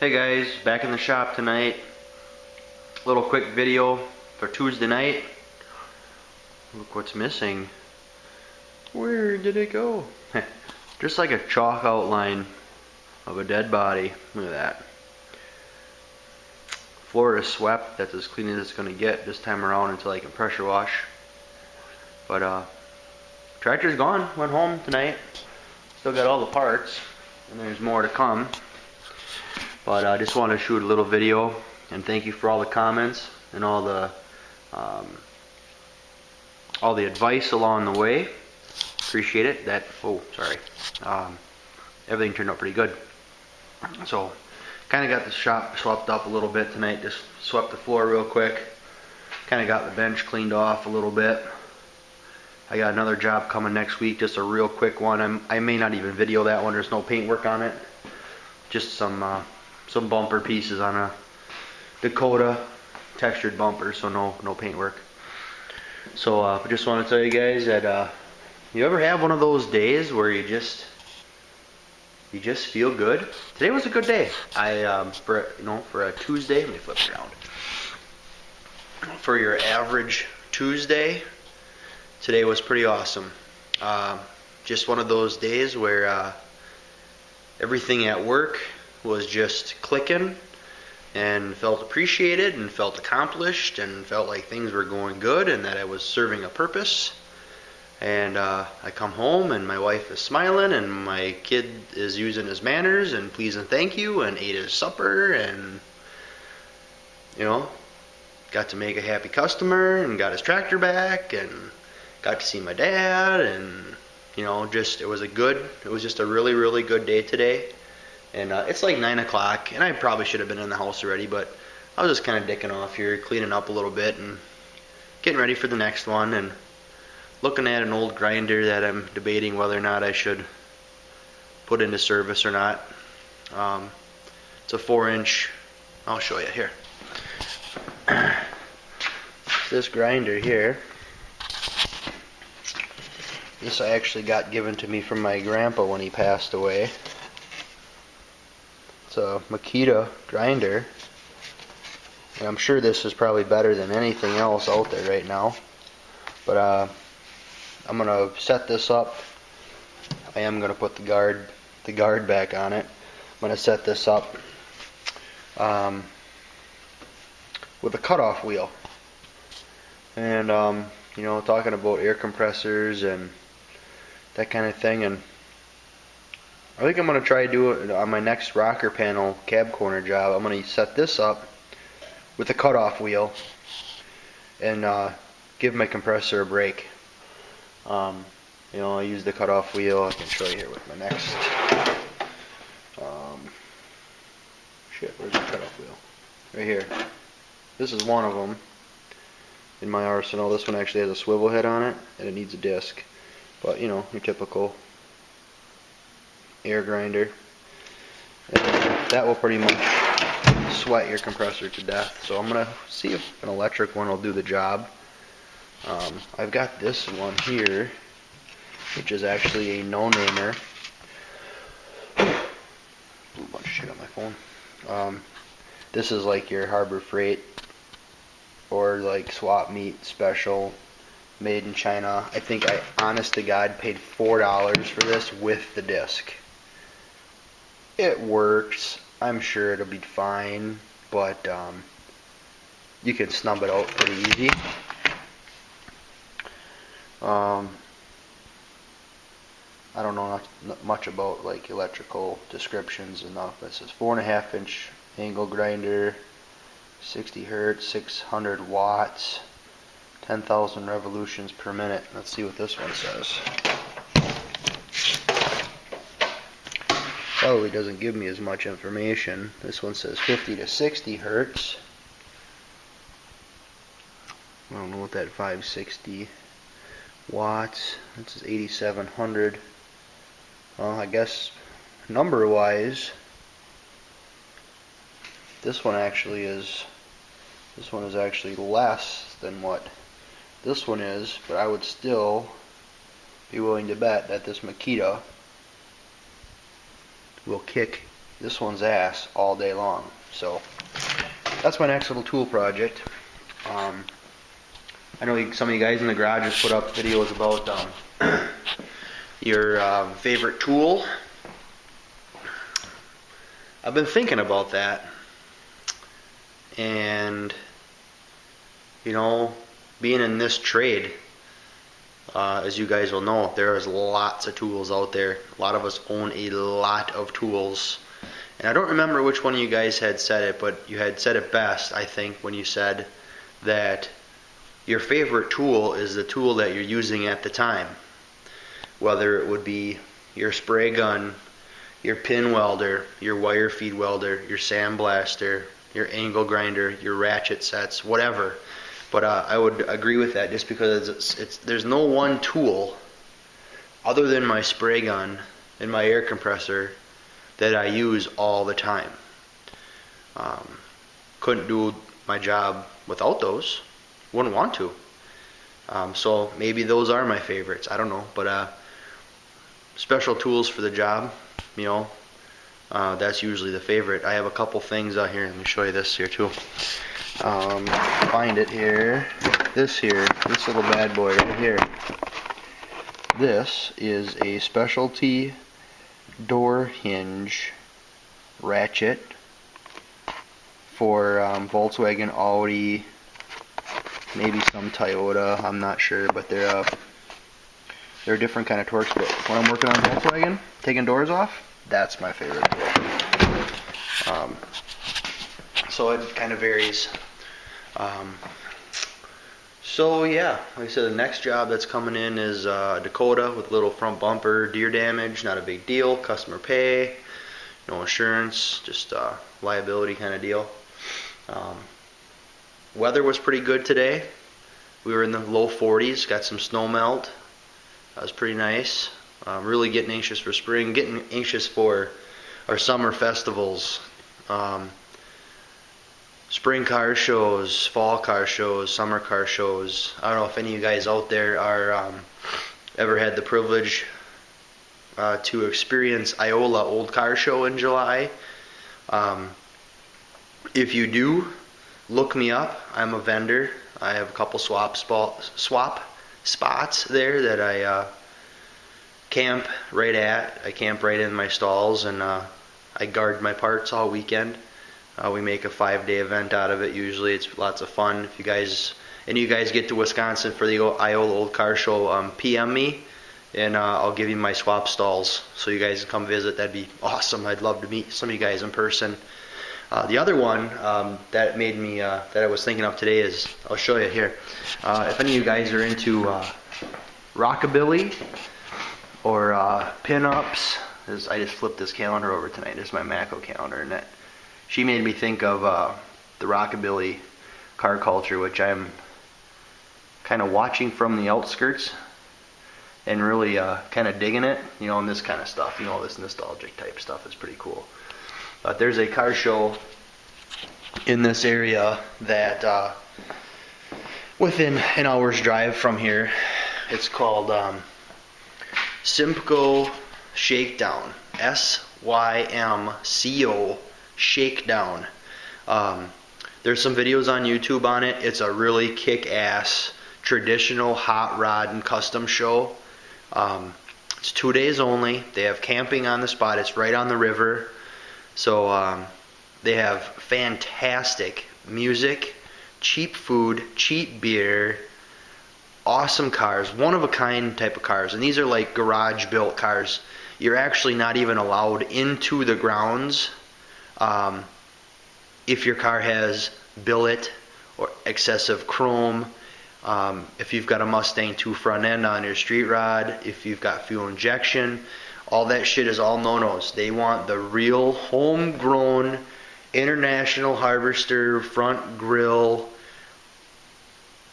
Hey guys, back in the shop tonight. Little quick video for Tuesday night. Look what's missing. Where did it go? Just like a chalk outline of a dead body. Look at that. Floor is swept. That's as clean as it's going to get this time around until I can pressure wash. But tractor's gone. Went home tonight. Still got all the parts, and there's more to come. But I just wanted to shoot a little video and thank you for all the comments and all the advice along the way. Appreciate it. Everything turned out pretty good. So kind of got the shop swept up a little bit tonight. Just swept the floor real quick. Kind of got the bench cleaned off a little bit. I got another job coming next week, just a real quick one. I may not even video that one. There's no paint work on it. Just some bumper pieces on a Dakota textured bumper, so no paint work. So I just want to tell you guys that you ever have one of those days where you just feel good? Today was a good day. For a Tuesday, let me flip it around. For your average Tuesday, today was pretty awesome. Just one of those days where everything at work was just clicking and felt appreciated and felt accomplished and felt like things were going good and that I was serving a purpose. And I come home and my wife is smiling and my kid is using his manners and please and thank you and ate his supper and got to make a happy customer and got his tractor back and got to see my dad and it was just a really, really good day today. And it's like 9 o'clock, and I probably should have been in the house already, but I was just kind of dicking off here, cleaning up a little bit and getting ready for the next one and looking at an old grinder that I'm debating whether or not I should put into service or not. It's a 4-inch. I'll show you here. This grinder here. This I actually got given to me from my grandpa when he passed away. It's a Makita grinder, and I'm sure this is probably better than anything else out there right now. But I'm gonna set this up. I am gonna put the guard back on it. I'm gonna set this up with a cutoff wheel, and talking about air compressors and that kind of thing, and I think I'm going to try to do it on my next rocker panel cab corner job. I'm going to set this up with a cutoff wheel and give my compressor a break. I use the cutoff wheel. I can show you here with my next. Where's the cutoff wheel? Right here. This is one of them in my arsenal. This one actually has a swivel head on it and it needs a disc. But your typical air grinder, and that will pretty much sweat your compressor to death. So I'm gonna see if an electric one will do the job. I've got this one here, which is actually a no-namer. Blew a bunch of shit on my phone. This is like your Harbor Freight or like swap meet special, made in China. I think I, honest to God, paid $4 for this with the disc. It works. I'm sure it'll be fine, but you can snub it out pretty easy. I don't know much about like electrical descriptions enough. It says 4.5-inch angle grinder, 60 hertz, 600 watts, 10,000 revolutions per minute. Let's see what this one says. Probably doesn't give me as much information. This one says 50 to 60 hertz. I don't know what that 560 watts. This is 8,700. Well, I guess number wise, this one is actually less than what this one is, but I would still be willing to bet that this Makita will kick this one's ass all day long. So that's my next little tool project. I know some of you guys in the garage have put up videos about your favorite tool. I've been thinking about that, and you know, being in this trade, as you guys will know, there is lots of tools out there. A lot of us own a lot of tools, and I don't remember which one of you guys had said it, but you had said it best, I think, when you said that your favorite tool is the tool that you're using at the time, whether it would be your spray gun, your pin welder, your wire feed welder, your sandblaster, your angle grinder, your ratchet sets, whatever. But I would agree with that, just because there's no one tool other than my spray gun and my air compressor that I use all the time. Couldn't do my job without those. Wouldn't want to. So maybe those are my favorites. I don't know. But special tools for the job, you know, that's usually the favorite. I have a couple things out here. Let me show you this here too. Find it here. This little bad boy right here. This is a specialty door hinge ratchet for Volkswagen, Audi, maybe some Toyota. I'm not sure, but they're a different kind of Torx. But when I'm working on Volkswagen, taking doors off, that's my favorite tool. So it kind of varies. So yeah, like I said, the next job that's coming in is Dakota with little front bumper deer damage. Not a big deal. Customer pay, no insurance, just liability kind of deal. Weather was pretty good today. We were in the low 40s. Got some snow melt. That was pretty nice. Really getting anxious for spring. Getting anxious for our summer festivals. Spring car shows, fall car shows, summer car shows. I don't know if any of you guys out there are ever had the privilege to experience Iola Old Car Show in July. If you do, look me up. I'm a vendor. I have a couple swap spots there that I camp right at. I camp right in my stalls, and I guard my parts all weekend. We make a 5-day event out of it. Usually it's lots of fun. If you guys get to Wisconsin for the Iola Old Car Show, PM me, and I'll give you my swap stalls so you guys can come visit. That'd be awesome. I'd love to meet some of you guys in person. The other one that made me that I was thinking of today is, I'll show you here. If any of you guys are into rockabilly or pin-ups, I just flipped this calendar over tonight. This is my Mako calendar, and she made me think of the rockabilly car culture, which I'm kind of watching from the outskirts and really kind of digging it, you know, and this kind of stuff, you know, this nostalgic type stuff is pretty cool. But there's a car show in this area that within an hour's drive from here. It's called Symco Shakedown, SYMCO Shakedown. There's some videos on YouTube on it. It's a really kick-ass traditional hot rod and custom show. It's 2 days only. They have camping on the spot. It's right on the river. So they have fantastic music, cheap food, cheap beer, awesome cars, one-of-a-kind type of cars. And these are like garage-built cars. You're actually not even allowed into the grounds if your car has billet or excessive chrome, if you've got a Mustang 2 front end on your street rod, if you've got fuel injection. All that shit is all no-nos. They want the real homegrown International Harvester front grille,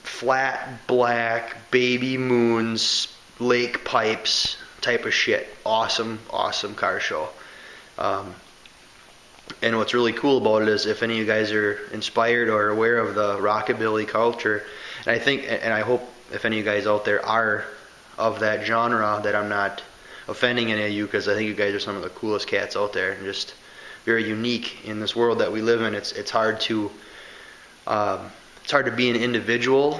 flat black, baby moons, lake pipes type of shit. Awesome, awesome car show. And what's really cool about it is, if any of you guys are inspired or aware of the rockabilly culture, and I think, and I hope if any of you guys out there are of that genre, that I'm not offending any of you, because I think you guys are some of the coolest cats out there, and just very unique in this world that we live in. It's hard to be an individual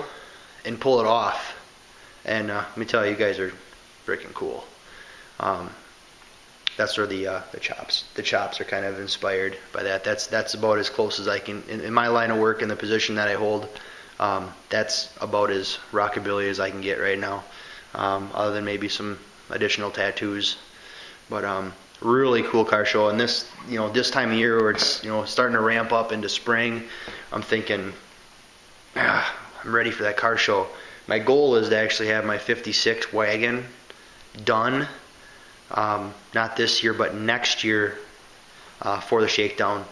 and pull it off. And let me tell you, you guys are freaking cool. That's where the chops are kind of inspired by that. That's about as close as I can in my line of work and the position that I hold. That's about as rockabilly as I can get right now, other than maybe some additional tattoos. But really cool car show. And this, this time of year where it's starting to ramp up into spring, I'm thinking, I'm ready for that car show. My goal is to actually have my 56 wagon done, not this year, but next year for the shakedown.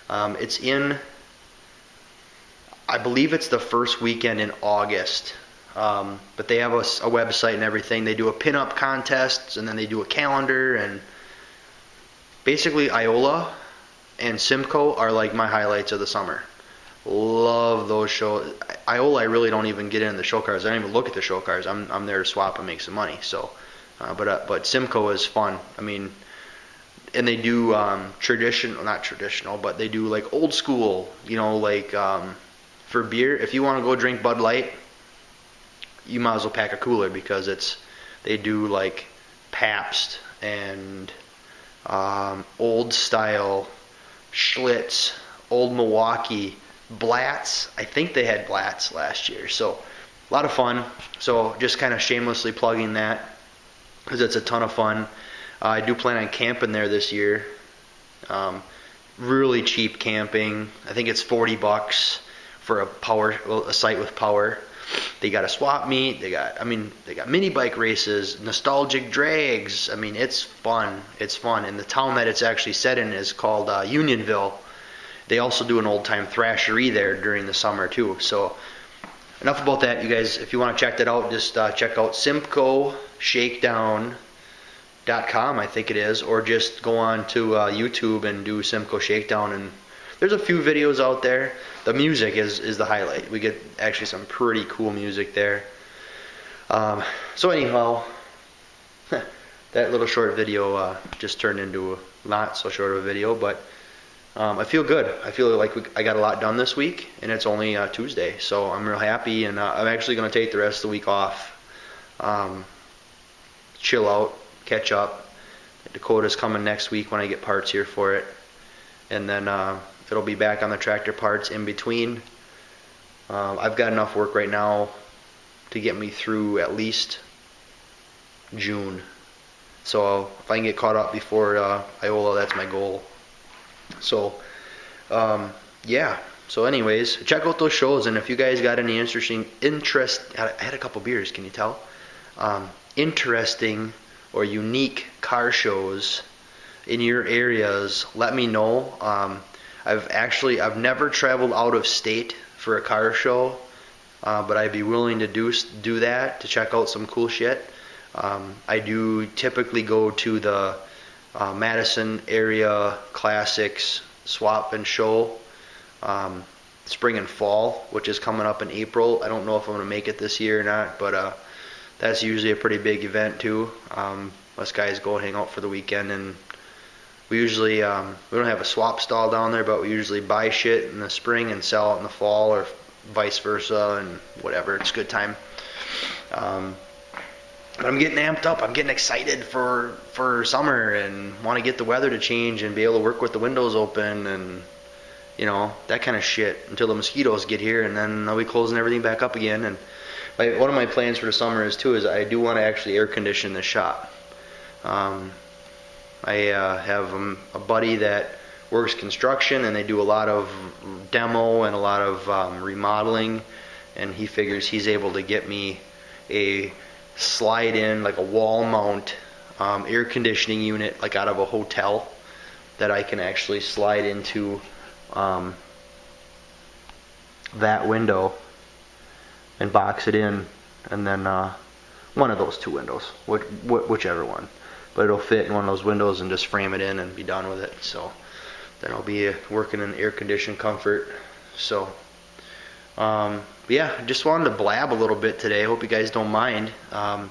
It's in, I believe it's the first weekend in August. But they have a website and everything. They do a pinup contest, and then they do a calendar, and basically Iola and Simcoe are like my highlights of the summer. Love those shows. Iola, I really don't even get into the show cars. I don't even look at the show cars. I'm there to swap and make some money. So, but Simcoe is fun. I mean, and they do not traditional, but they do like old school. Like for beer, if you want to go drink Bud Light, you might as well pack a cooler, because they do like Pabst and old style Schlitz, Old Milwaukee, Blatz. I think they had Blatz last year, so a lot of fun. So just kind of shamelessly plugging that, because it's a ton of fun. I do plan on camping there this year. Really cheap camping. I think it's $40 for a site with power. They got a swap meet. They got mini bike races, nostalgic drags. I mean, it's fun. It's fun. And the town that it's actually set in is called Unionville. They also do an old time thrashery there during the summer too. So enough about that, you guys. If you want to check that out, just check out SimcoeShakedown.com, I think it is, or just go on to YouTube and do Simcoe Shakedown, and there's a few videos out there. The music is the highlight. We get actually some pretty cool music there. So anyhow, that little short video just turned into a not so short of a video, but I feel good. I feel like I got a lot done this week, and it's only Tuesday, so I'm real happy, and I'm actually going to take the rest of the week off, chill out, catch up. Dakota's coming next week when I get parts here for it, and then it'll be back on the tractor parts in between. I've got enough work right now to get me through at least June. So if I can get caught up before Iola, that's my goal. So yeah. So anyways, check out those shows, and if you guys got any interest, I had a couple beers, can you tell? Interesting or unique car shows in your areas, let me know. I've never traveled out of state for a car show, but I'd be willing to do that, to check out some cool shit. I do typically go to the Madison area classics swap and show, spring and fall, which is coming up in April. I don't know if I'm going to make it this year or not, but that's usually a pretty big event too. Us guys go and hang out for the weekend, and we usually we don't have a swap stall down there, but we usually buy shit in the spring and sell it in the fall, or vice versa, and whatever. It's a good time. But I'm getting amped up. I'm getting excited for summer, and want to get the weather to change and be able to work with the windows open, and that kind of shit, until the mosquitoes get here, and then I'll be closing everything back up again. And one of my plans for the summer is I do want to actually air condition the shop. I have a buddy that works construction, and they do a lot of demo and a lot of remodeling, and he figures he's able to get me a slide in, like a wall mount air conditioning unit, like out of a hotel, that I can actually slide into that window and box it in, and then one of those two windows, whichever one, but it'll fit in one of those windows, and just frame it in and be done with it. So then I'll be working in air conditioned comfort. So yeah, just wanted to blab a little bit today. I hope you guys don't mind. I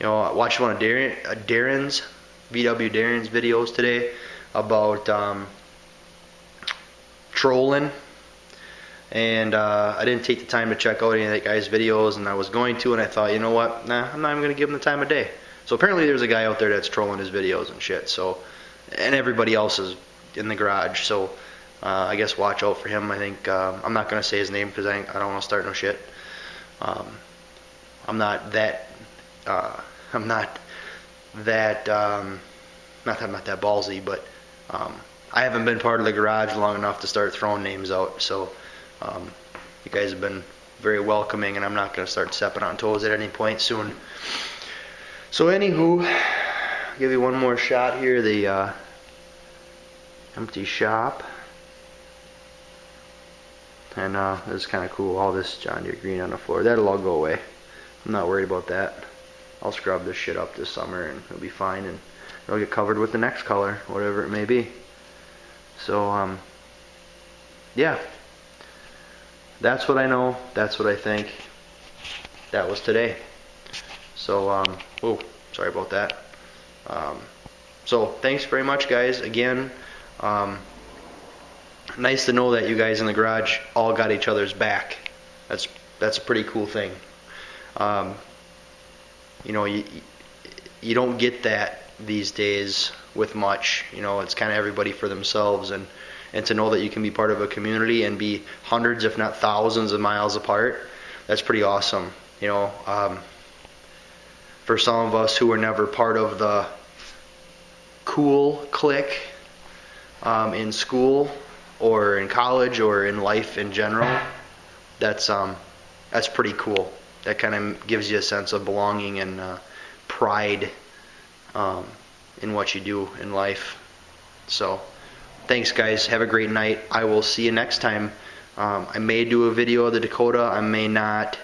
watched one of Darren's VW Darren's videos today about trolling, and I didn't take the time to check out any of that guy's videos, and I was going to, and I thought, you know what, nah, I'm not even going to give him the time of day. So apparently there's a guy out there that's trolling his videos and shit, so, and everybody else is in the garage, so I guess watch out for him. I think, I'm not going to say his name because I don't want to start no shit. I'm not that not that ballsy, but I haven't been part of the garage long enough to start throwing names out, so you guys have been very welcoming, and I'm not going to start stepping on toes at any point soon. So anywho, I'll give you one more shot here, the empty shop, and this is kind of cool, all this John Deere green on the floor. That'll all go away. I'm not worried about that. I'll scrub this shit up this summer and it'll be fine, and it'll get covered with the next color, whatever it may be. So yeah, that's what I know, that's what I think. That was today. So oh, sorry about that. So thanks very much, guys. Again, nice to know that you guys in the garage all got each other's back. That's a pretty cool thing. You know, you don't get that these days with much. You know, it's kind of everybody for themselves, and to know that you can be part of a community and be hundreds, if not thousands of miles apart, that's pretty awesome. You know, for some of us who were never part of the cool clique in school or in college or in life in general, that's pretty cool. That kind of gives you a sense of belonging and pride in what you do in life. So thanks, guys. Have a great night. I will see you next time. I may do a video of the Dakota. I may not.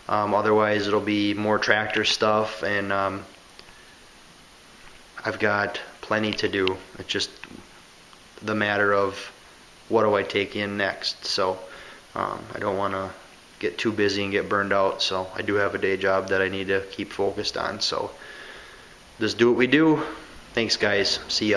Otherwise, it'll be more tractor stuff, and I've got plenty to do. It's just the matter of what do I take in next. So I don't want to get too busy and get burned out, so I do have a day job that I need to keep focused on. So just do what we do. Thanks, guys. See ya.